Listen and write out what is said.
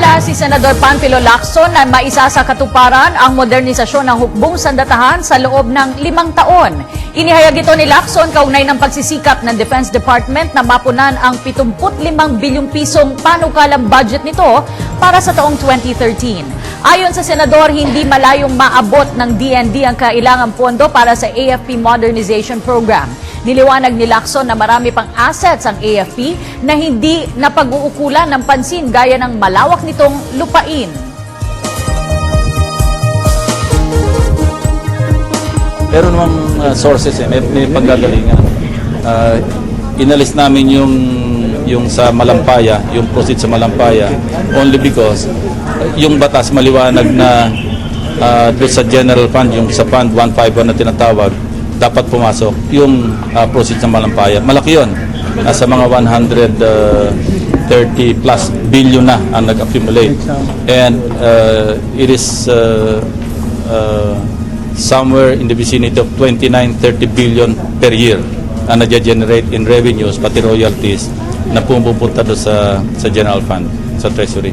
Naniniwala si Senador Panfilo Lacson na maisa sa katuparan ang modernisasyon ng hukbong sandatahan sa loob ng 5 taon. Inihayag ito ni Lacson kaugnay ng pagsisikap ng Defense Department na mapunan ang 75 bilyong pisong panukalang budget nito para sa taong 2013. Ayon sa Senador, hindi malayong maabot ng DND ang kailangang pondo para sa AFP Modernization Program. Niliwanag ni Lacson na marami pang assets ang AFP na hindi napag-uukulan ng pansin gaya ng malawak nitong lupain. Pero namang sources, may paggagalingan. Inalis namin yung sa Malampaya, yung proceed sa Malampaya, only because yung batas maliwanag na doon sa general fund, yung sa fund 151 na tinatawag, dapat pumasok yung proceeds ng Malampaya. Malaki yun. Nasa mga 130 plus billion na ang nag-accumulate. And it is somewhere in the vicinity of 29-30 billion per year ang nag-generate in revenues, pati royalties, na pumupunta doon sa general fund, sa treasury.